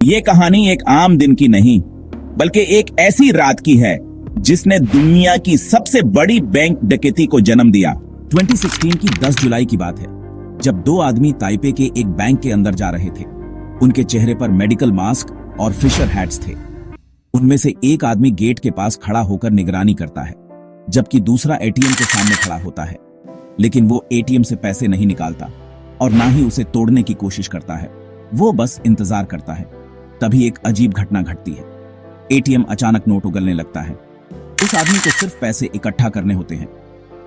ये कहानी एक आम दिन की नहीं, बल्कि एक ऐसी रात की है जिसने दुनिया की सबसे बड़ी बैंक डकैती को जन्म दिया। 2016 की 10 जुलाई की बात है, जब दो आदमी ताइपे के एक बैंक के अंदर जा रहे थे। उनके चेहरे पर मेडिकल मास्क और फिशर हैट्स थे। उनमें से एक आदमी गेट के पास खड़ा होकर निगरानी करता है, जबकि दूसरा एटीएम के सामने खड़ा होता है। लेकिन वो एटीएम से पैसे नहीं निकालता और ना ही उसे तोड़ने की कोशिश करता है। वो बस इंतजार करता है। तभी एक अजीब घटना घटती है। एटीएम अचानक नोट उगलने लगता है। उस आदमी को सिर्फ पैसे इकट्ठा करने होते हैं।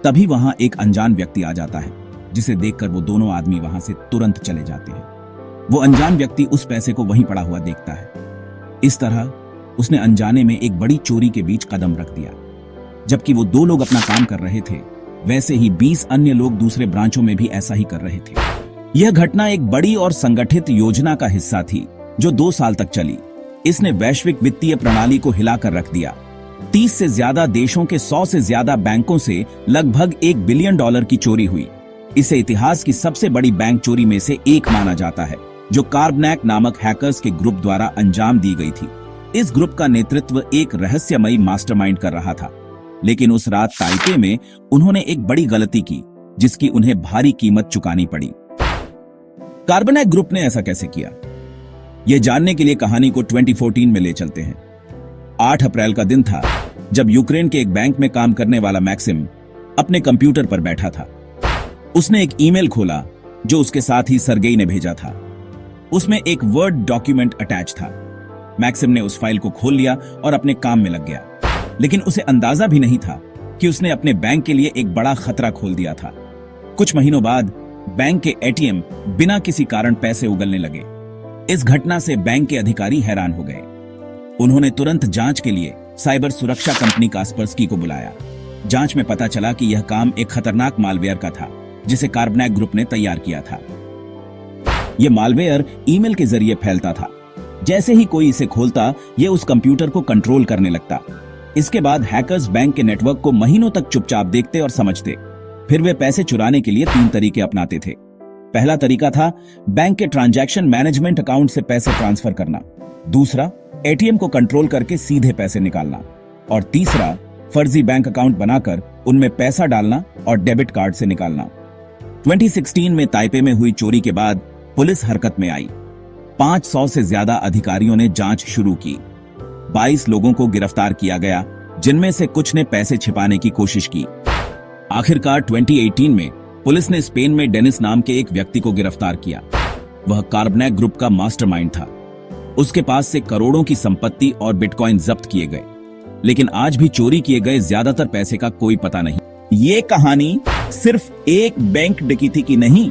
तभी वहां एक अनजान व्यक्ति आ जाता है, जिसे देखकर वो दोनों आदमी वहां से तुरंत चले जाते हैं। वो अनजान व्यक्ति उस पैसे को वहीं पड़ा हुआ देखता है। इस तरह उसने अनजाने में एक बड़ी चोरी के बीच कदम रख दिया। जबकि वो दो लोग अपना काम कर रहे थे, वैसे ही 20 अन्य लोग दूसरे ब्रांचों में भी ऐसा ही कर रहे थे। यह घटना एक बड़ी और संगठित योजना का हिस्सा थी, जो 2 साल तक चली। इसने वैश्विक वित्तीय प्रणाली को हिलाकर रख दिया। 30 से ज्यादा देशों के 100 से ज्यादा बैंकों से लगभग $1 बिलियन की चोरी हुई। इसे इतिहास की सबसे बड़ी बैंक चोरी में से एक माना जाता है, जो कार्बनैक नामक हैकर्स के ग्रुप द्वारा अंजाम दी गई थी। इस ग्रुप का नेतृत्व एक रहस्यमयी मास्टरमाइंड कर रहा था। लेकिन उस रात ताइपे में उन्होंने एक बड़ी गलती की, जिसकी उन्हें भारी कीमत चुकानी पड़ी। कार्बनैक ग्रुप ने ऐसा कैसे किया? यह जानने के लिए कहानी को 2014 में ले चलते हैं। 8 अप्रैल का दिन था, जब यूक्रेन के एक बैंक में काम करने वाला मैक्सिम अपने कंप्यूटर पर बैठा था। उसने एक ईमेल खोला, जो उसके साथ ही सर्गेई ने भेजा था। उसमें एक वर्ड डॉक्यूमेंट अटैच था। मैक्सिम ने उस फाइल को खोल लिया और अपने काम में लग गया। लेकिन उसे अंदाजा भी नहीं था कि उसने अपने बैंक के लिए एक बड़ा खतरा खोल दिया था। कुछ महीनों बाद बैंक के एटीएम बिना किसी कारण पैसे उगलने लगे। इस घटना से बैंक के अधिकारी हैरान हो गए। उन्होंने तुरंत जांच के लिए साइबर सुरक्षा कंपनी कास्परस्की को बुलाया। जांच में पता चला कि यह काम एक खतरनाक मालवेयर का था, जिसे कार्बनैक ग्रुप ने तैयार किया था। यह मालवेयर ईमेल के जरिए फैलता था। जैसे ही कोई इसे खोलता, यह उस कंप्यूटर को कंट्रोल करने लगता। इसके बाद हैकर्स बैंक के नेटवर्क को महीनों तक चुपचाप देखते और समझते। फिर वे पैसे चुराने के लिए 3 तरीके अपनाते थे। पहला तरीका था बैंक के ट्रांजैक्शन मैनेजमेंट अकाउंट से पैसे ट्रांसफर करना। दूसरा, एटीएम को कंट्रोल करके सीधे पैसे निकालना। और तीसरा, फर्जी बैंक अकाउंट बनाकर उनमें पैसा डालना और डेबिट कार्ड से निकालना। 2016 में ताइपे में हुई चोरी के बाद पुलिस हरकत में आई। 500 से ज्यादा अधिकारियों ने जांच शुरू की। 22 लोगों को गिरफ्तार किया गया, जिनमें से कुछ ने पैसे छिपाने की कोशिश की। आखिरकार 2018 में पुलिस ने स्पेन में डेनिस नाम के एक व्यक्ति को गिरफ्तार किया। वह कार्बनैक ग्रुप का मास्टरमाइंड था। उसके पास से करोड़ों की संपत्ति और बिटकॉइन जब्त किए गए। लेकिन आज भी चोरी किए गए ज्यादातर पैसे का कोई पता नहीं। ये कहानी सिर्फ एक बैंक डकैती की नहीं,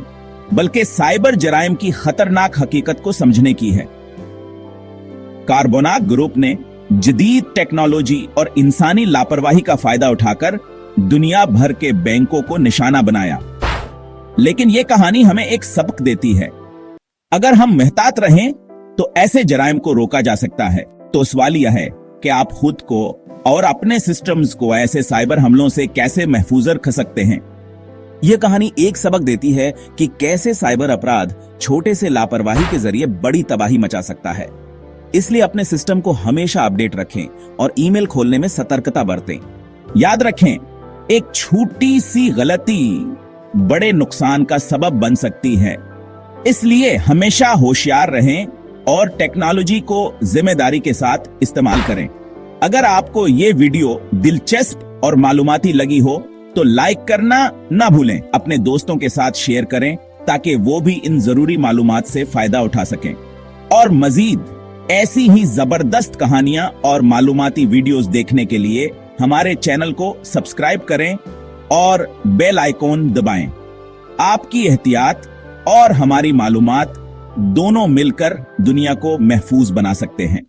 बल्कि साइबर जराइम की खतरनाक हकीकत को समझने की है। कार्बनैक ग्रुप ने जदीद टेक्नोलॉजी और इंसानी लापरवाही का फायदा उठाकर दुनिया भर के बैंकों को निशाना बनाया। लेकिन यह कहानी हमें एक सबक देती है। अगर हम मेहतात रहें तो ऐसे जराइम को रोका जा सकता है। तो सवाल यह है कि आप खुद को और अपने सिस्टम्स को ऐसे साइबर हमलों से कैसे महफूज रख सकते हैं। यह कहानी एक सबक देती है कि कैसे साइबर अपराध छोटे से लापरवाही के जरिए बड़ी तबाही मचा सकता है। इसलिए अपने सिस्टम को हमेशा अपडेट रखें और ईमेल खोलने में सतर्कता बरतें। याद रखें, एक छोटी सी गलती बड़े नुकसान का सबब बन सकती है। इसलिए हमेशा होशियार रहें और टेक्नोलॉजी को जिम्मेदारी के साथ इस्तेमाल करें। अगर आपको ये वीडियो दिलचस्प और मालूमाती लगी हो तो लाइक करना ना भूलें। अपने दोस्तों के साथ शेयर करें ताकि वो भी इन जरूरी मालूमात से फायदा उठा सकें। और मजीद ऐसी ही जबरदस्त कहानियां और मालूमाती वीडियोस देखने के लिए हमारे चैनल को सब्सक्राइब करें और बेल आइकॉन दबाएं। आपकी एहतियात और हमारी मालूमात दोनों मिलकर दुनिया को महफूज बना सकते हैं।